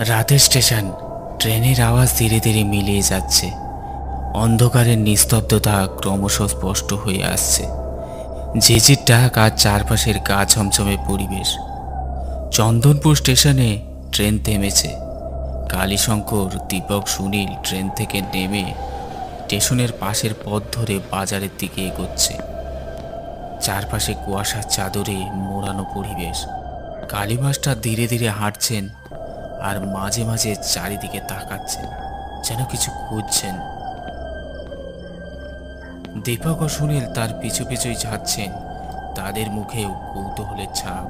রাতের স্টেশন। ট্রেনের আওয়াজ ধীরে ধীরে মিলিয়ে যাচ্ছে। অন্ধকারের নিস্তব্ধতা ক্রমশ স্পষ্ট হয়ে আসছে। ঝিঝির ডাক আর চারপাশের গা ছমছমে পরিবেশ। চন্দনপুর স্টেশনে ট্রেন থেমেছে। কালীশঙ্কর, দীপক, সুনীল ট্রেন থেকে নেমে স্টেশনের পাশের পথ ধরে বাজারের দিকে এগোচ্ছে। চারপাশে কুয়াশার চাদরে মোড়ানো পরিবেশ। কালী মাস্টার ধীরে ধীরে হাঁটছেন আর মাঝে মাঝে চারিদিকে তাকাচ্ছেন, যেন কিছু খুঁজছেন। দীপক ও সুনীল তার পিছু পিছুই যাচ্ছেন, তাদের মুখেও কৌতূহলের ছাপ।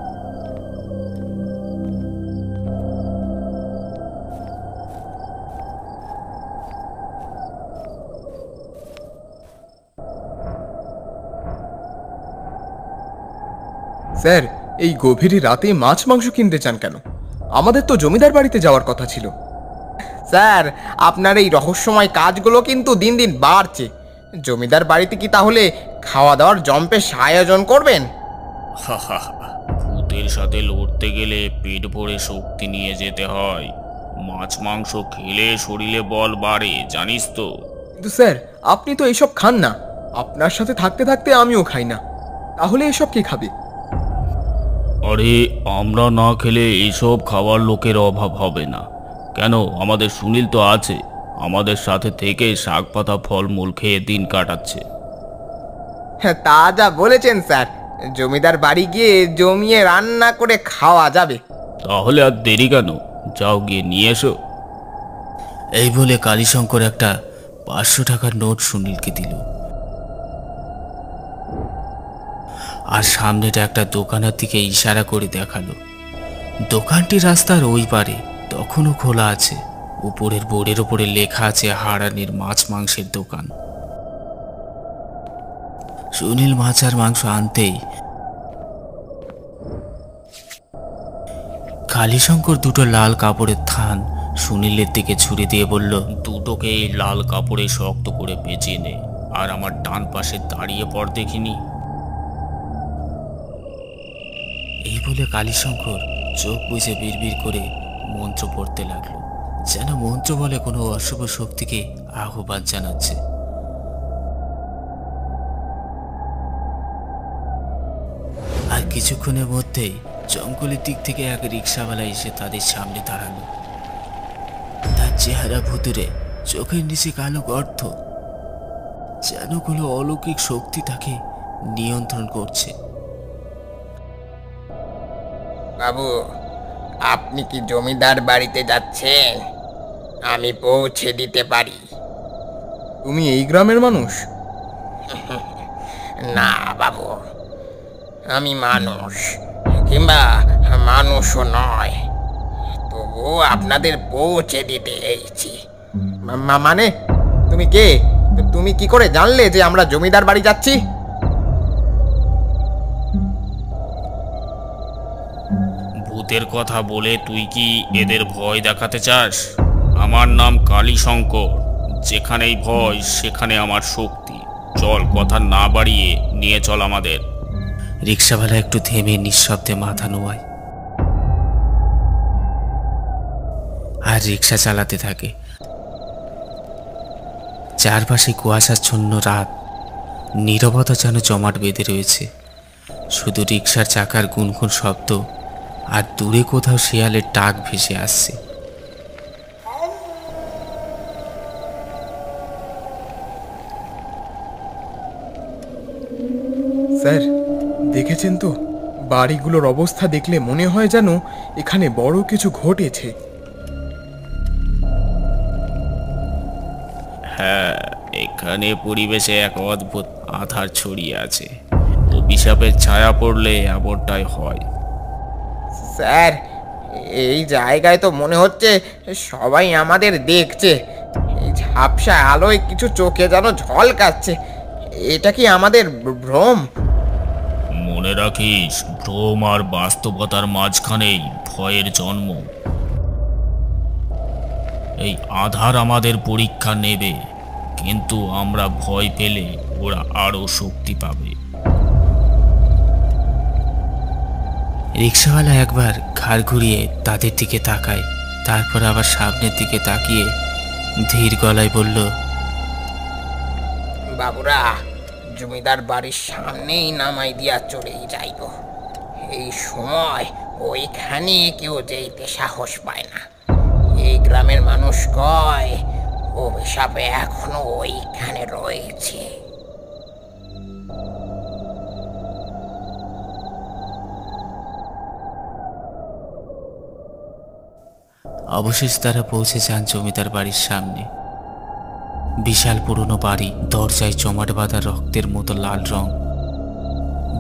স্যার, এই গভীর রাতে মাছ মাংস কিনতে চান কেন? আমাদের তো জমিদার বাড়িতে যাওয়ার কথা ছিল। স্যার, আপনার এই রহস্যময় কাজগুলো কিন্তু দিন দিন বাড়ছে। জমিদার বাড়িতে কি তাহলে খাওয়া দাওয়ার জম্পেশ আয়োজন করবেন? ভূতের সাথে লড়তে গেলে পেট ভরে শক্তি নিয়ে যেতে হয়। মাছ মাংস খেলে শরীরে বল বাড়ে, জানিস তো। কিন্তু স্যার, আপনি তো এইসব খান না। আপনার সাথে থাকতে থাকতে আমিও খাই না, তাহলে এসব কে খাবে? আরে, আমরা না খেলে এইসব খাবার লোকের অভাব হবে না কেন? আমাদের সুনীল তো আছে, আমাদের সাথে থেকে শাক পাতা ফলমূল খেয়ে দিন কাটাচ্ছে। হ্যাঁ, তা যা বলেছেন স্যার। জমিদার বাড়ি গিয়ে জমিয়ে রান্না করে খাওয়া যাবে। তাহলে আর দেরি কেন? যাও গিয়ে নিয়ে এসো। এই বলে কালীশঙ্কর একটা 500 টাকার নোট সুনীলকে দিল। আর সামনেটা একটা দোকানের দিকে ইশারা করে দেখালো। দোকানটি রাস্তার ওই পারে, তখনও খোলা আছে। উপরের বোর্ডের উপরে লেখা আছে হারানির মাছ মাংসের দোকান। সুনীল মাছ আর মাংস আনতেই কালীশঙ্কর দুটো লাল কাপড়ের থান সুনীলের দিকে ছুড়ে দিয়ে বলল, দুটোকে এই লাল কাপড়ে শক্ত করে পেঁচিয়ে নে, আর আমার ডান পাশে দাঁড়িয়ে পড় দেখিনি। এই বলে কালীশঙ্কর চোখ বুজে বিড়বিড় করে মন্ত্র পড়তে লাগলো, যেন মন্ত্র বলে কোনো অশুভ শক্তিকে আহ্বান জানাচ্ছে। আর কিছুক্ষণের মধ্যেই জঙ্গলের দিক থেকে এক রিক্সাওয়ালা এসে তাদের সামনে দাঁড়ালো। তার চেহারা ভুতুরে, চোখের নিচে কালো গর্ত, যেন কোনো অলৌকিক শক্তি তাকে নিয়ন্ত্রণ করছে। বাবু, আপনি কি জমিদার বাড়িতে যাচ্ছেন? আমি পৌঁছে দিতে পারি। তুমি এই গ্রামের মানুষ? না বাবু, আমি মানুষ, কিংবা মানুষও নয়, তবু আপনাদের পৌঁছে দিতে এসেছি। মানে তুমি কে? তুমি কি করে জানলে যে আমরা জমিদার বাড়ি যাচ্ছি? ভূতের কথা বলে তুই কি এদের ভয় দেখাতে চাস? আমার নাম কালীশঙ্কর। যেখানেই ভয় সেখানে আমার শক্তি। চল, কথা না বাড়িয়ে নিয়ে চল আমাদের। রিক্সাওয়ালা একটু থেমে নিঃশব্দে মাথা নোয়ায় আর রিক্সা চালাতে থাকে। চারপাশে কুয়াশাচ্ছন্ন রাত, নীরবতা যেন জমাট বেঁধে রয়েছে। শুধু রিক্সার চাকার গুনগুন শব্দ আর দূরে কোথাও শিয়ালের ডাক ভেসে আসছে। স্যার, দেখেছেন তো, বাড়িগুলোর অবস্থা দেখলে মনে হয় যেন এখানে বড় কিছু ঘটেছে। হ্যাঁ, এখানে পরিবেশে এক অদ্ভুত আধার ছড়িয়ে আছে। অভিশাপের ছায়া পড়লে এমনটাই হয়। স্যার, এই জায়গায় তো মনে হচ্ছে সবাই আমাদের দেখছে। এই ঝাপসা আলোয় কিছু চোখে যেন ঝলকাচ্ছে। এটা কি আমাদের ভ্রম? মনে রাখিস, ভ্রম আর বাস্তবতার মাঝখানেই ভয়ের জন্ম। এই আধার আমাদের পরীক্ষা নেবে, কিন্তু আমরা ভয় পেলে ওরা আরো শক্তি পাবে। রিক্সাওয়ালা একবার ঘাড় ঘুরিয়ে তাদের দিকে তাকায়। তারপর আবার সামনের দিকে তাকিয়ে ধীর গলায় বলল, বাবুরা, জমিদার বাড়ির সামনেই নামাই দিয়া চলেই যাইব। এই সময় ওইখানে কেউ যেতে সাহস পায় না। এই গ্রামের মানুষ কয় অভিশাপে এখনো ওইখানে রয়েছে। অবশেষে তারা পৌঁছে যান জমিদার বাড়ির সামনে। বিশাল পুরনো বাড়ি, দরজায় জমাট বাঁধা রক্তের মতো লাল রং।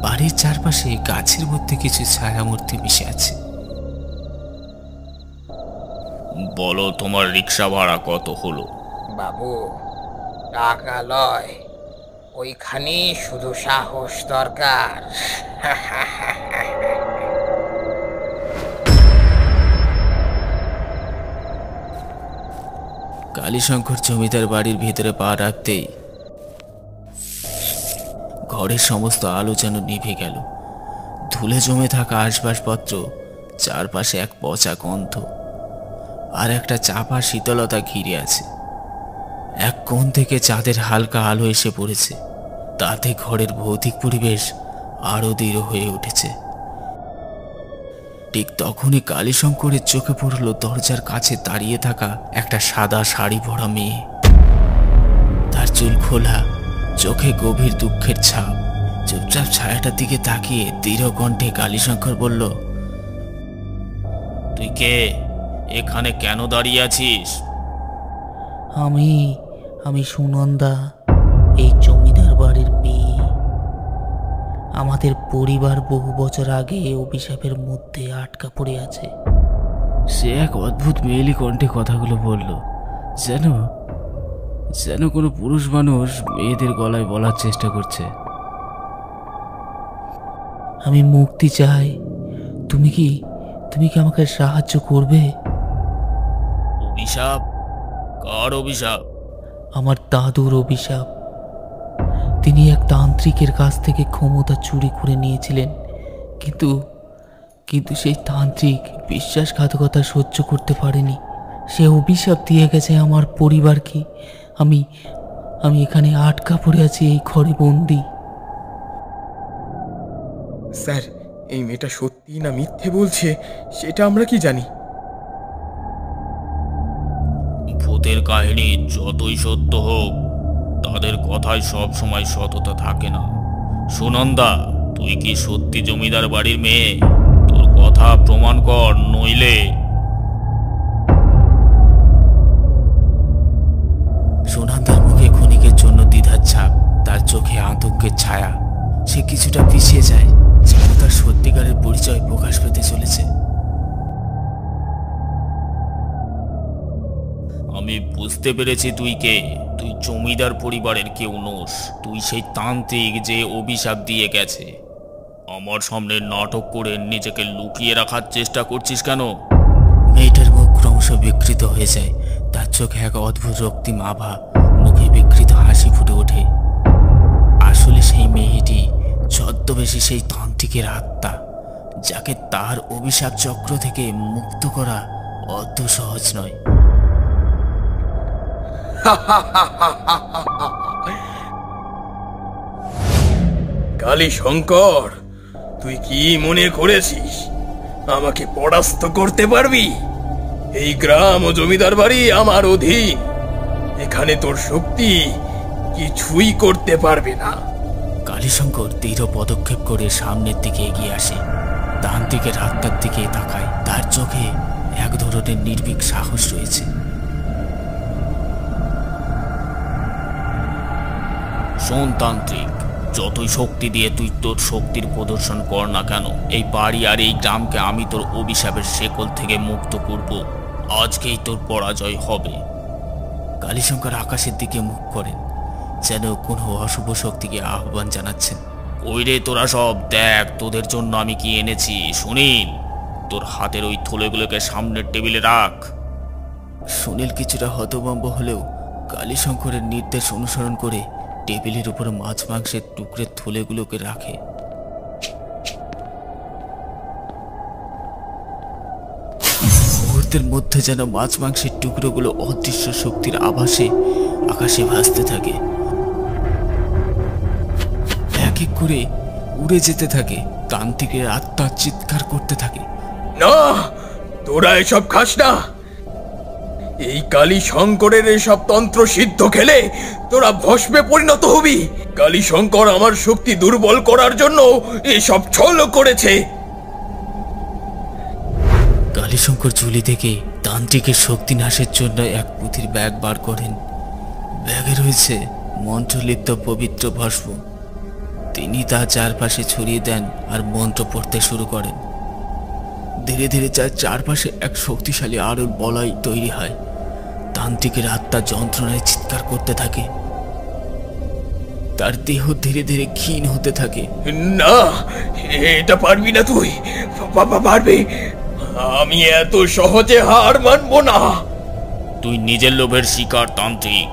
বাড়ির চারপাশে গাছের মধ্যে কিছু ছায়ামূর্তি মিশে আছে। বলো, তোমার রিক্সা ভাড়া কত হলো? বাবু, টাকা লয়, ওইখানে শুধু সাহস দরকার। কালীশঙ্কর জমিদার বাড়ির ভিতরে পা রাখতেই ঘরের সমস্ত আলো যেন নিভে গেল। ধুলে জমে থাকা আসবাবপত্র, চারপাশে এক পচা গন্ধ আর একটা চাপা শীতলতা ঘিরে আছে। এক কোণ থেকে চাঁদের হালকা আলো এসে পড়েছে, তাতে ঘরের ভৌতিক পরিবেশ আরো দৃঢ় হয়ে উঠেছে। ঠিক তখনই কালীশঙ্করের চোখে পড়ল দরজার কাছে দাঁড়িয়ে থাকা একটা সাদা শাড়ি পরা মেয়ে। তার চুল খোলা, চোখে গভীর দুঃখের ছাপ। চুপচাপ ছায়াটার দিকে তাকিয়ে দৃঢ় কণ্ঠে কালীশঙ্কর বলল, তুই কে? এখানে কেন দাঁড়িয়ে আছিস? আমি সুনন্দা, এই জমিদার বাড়ির মেয়ে। আমাদের পরিবার বহু বছর আগে অভিশাপের মধ্যে আটকা পড়ে আছে। সে এক অদ্ভুত মেয়েলি কণ্ঠে কথাগুলো বলল, যেন যেন কোনো পুরুষ মানুষ মেয়েদের গলায় বলার চেষ্টা করছে। আমি মুক্তি চাই। তুমি কি আমাকে সাহায্য করবে? অভিশাপ? কার অভিশাপ? আমার দাদুর অভিশাপ। তিনি এক তান্ত্রিকের কাছ থেকে ক্ষমতা চুরি করে নিয়েছিলেন, কিন্তু সেই তান্ত্রিক বিশ্বাসঘাতকতা সহ্য করতে পারেনি। সে অভিশাপ দিয়ে গেছে আমার পরিবারকে। আমি এখানে আটকা পড়ে আছি, এই ঘরে বন্দি। স্যার, এই মেয়েটা সত্যি না মিথ্যে বলছে সেটা আমরা কি জানি? ভূতের কাহিনী যতই সত্য হোক, তাদের কথায় সব সময় সততা থাকে না। সুনন্দা, তুই কি সত্যি জমিদার বাড়ির মেয়ে? তোর কথা প্রমাণ কর, নইলে। সুনন্দার মুখে ক্ষণিকের জন্য দ্বিধার ছাপ, তার চোখে আতঙ্কের ছায়া। সে কিছুটা পিছিয়ে যায়, যেন তার সত্যিকারের পরিচয় প্রকাশ পেতে চলেছে। আমি বুঝতে পেরেছি তুই কে। তুই জমিদার পরিবারের কেউ নোস। তুই সেই তান্ত্রিক যে অভিশাপ দিয়ে গেছে। আমার সামনে নাটক করে নিজেকে লুকিয়ে রাখার চেষ্টা করছিস কেন? মেয়েটার মুখ ক্রমশ বিকৃত হয়ে যায়, তার চোখে এক অদ্ভুত রক্তিম আভা, মুখে বিকৃত হাসি ফুটে ওঠে। আসলে সেই মেয়েটি ছদ্মবেশী সেই তান্ত্রিকের আত্মা, যাকে তার অভিশাপ চক্র থেকে মুক্ত করা অত সহজ নয়। কালীশঙ্কর, তুই কি মনে করেছিস আমাকে পরাস্ত করতে পারবি? এই গ্রাম ও জমিদার বাড়ি আমার অধীন। এখানে তোর শক্তি কিছুই করতে পারবে না। কালীশঙ্কর দৃঢ় পদক্ষেপ করে সামনের দিকে এগিয়ে আসে, তান্ত্রিকের আত্মার দিকে তাকায়। তার চোখে এক ধরনের নির্ভীক সাহস রয়েছে। শোন তান্ত্রিক, যতই শক্তি দিয়ে তুই তোর শক্তির প্রদর্শন কর না কেন, এই বাড়ি আর এই গ্রামকে আমি তোর অভিশাপের শেকল থেকে মুক্ত করব। আজকেই তোর পরাজয় হবে। কালীশঙ্কর আকাশের দিকে মুখ করেন, যেন কোনো অশুভ শক্তিকে আহ্বান জানাচ্ছেন। ওই রে তোরা সব, দেখ তোদের জন্য আমি কি এনেছি। সুনীল, তোর হাতের ওই থলেগুলোকে সামনের টেবিলে রাখ। সুনীল কিছুটা হতভম্ব হলেও কালীশঙ্করের নির্দেশ অনুসরণ করে টেবিলের উপর মাছ মাংসের টুকরের থলেগুলোকে রাখে। মুহূর্তের নিঃশব্দের মধ্যে যেন মাছ মাংসের টুকরোগুলো অদৃশ্য শক্তির আভাসে আকাশে ভাসতে থাকে, এক এক করে উড়ে যেতে থাকে। তান্ত্রিকের আত্মা চিৎকার করতে থাকে, না, তোরা এসব খাস না। এই কালী শঙ্করের এসব তন্ত্র সিদ্ধ খেলে তোরা ভস্মে পরিণত হবি। কালী শঙ্কর আমার শক্তি দুর্বল করার জন্য এসব ছল করেছে। কালীশঙ্কর ঝুলি থেকে তান্ত্রিকের শক্তি নাশের জন্য এক পুঁথির ব্যাগ বার করেন। ব্যাগে রয়েছে মন্ত্রলিপ্ত পবিত্র ভস্ম। তিনি তা চারপাশে ছড়িয়ে দেন আর মন্ত্র পড়তে শুরু করেন। ধীরে ধীরে যার চারপাশে এক শক্তিশালী আলোর বলয় তৈরি হয়। তান্ত্রিকের আত্মা যন্ত্রণায় চিৎকার করতে থাকে, তার দেহ ধীরে ধীরে ক্ষীণ হতে থাকে। না, এটা পারবি না তুই। পারবি? আমি এত সহজে হার মানবো না। তুই নিজের লোভের শিকার তান্ত্রিক।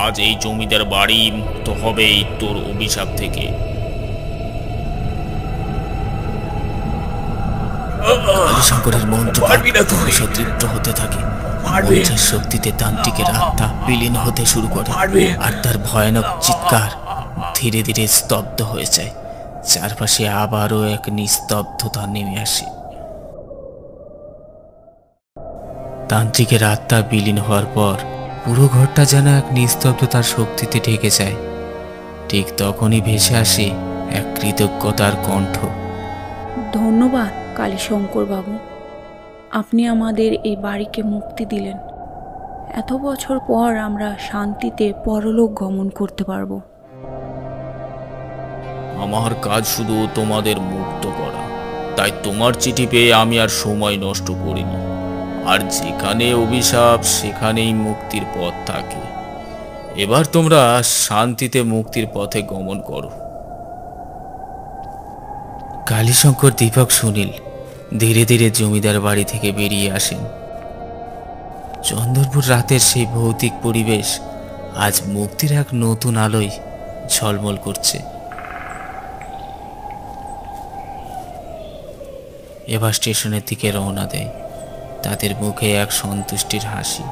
আজ এই জমিদার বাড়ি মুক্ত হবেই তোর অভিশাপ থেকে। কালীশঙ্করের মন্ত্র পারবি না তুই। তৃপ্ত হতে থাকে। পারবি। মন্ত্রের শক্তিতে তান্ত্রিকের আত্মা বিলীন হতে শুরু করে, পারবি। আর তার ভয়ানক চিৎকার ধীরে ধীরে স্তব্ধ হয়ে যায়। চারপাশে আবারও এক নিস্তব্ধতা নেমে আসে। তান্ত্রিকের আত্মা বিলীন হওয়ার পর পুরো ঘরটা যেন এক নিস্তব্ধতার শক্তিতে ঢেকে যায়। ঠিক তখনই ভেসে আসে এক কৃতজ্ঞতার কণ্ঠ। ধন্যবাদ কালীশঙ্কর বাবু, আপনি আমাদের এই বাড়িকে মুক্তি দিলেন। এত বছর পর আমরা শান্তিতে পরলোক গমন করতে পারবো। আমার কাজ শুধু তোমাদের মুক্ত করা, তাই তোমার চিঠি পেয়ে আমি আর সময় নষ্ট করিনি। আর যেখানে অভিশাপ সেখানেই মুক্তির পথ থাকে। এবার তোমরা শান্তিতে মুক্তির পথে গমন করো। কালীশঙ্কর, দীপক, সুনীল ধীরে ধীরে জমিদার বাড়ি থেকে বেরিয়ে আসেন। চন্দনপুর রাতের সেই ভৌতিক পরিবেশ আজ মুক্তির এক নতুন আলোয় ঝলমল করছে। এবার স্টেশনের দিকে রওনা দেয়। তাদের মুখে এক সন্তুষ্টির হাসি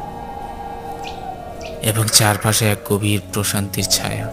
এবং চারপাশে এক গভীর প্রশান্তির ছায়া।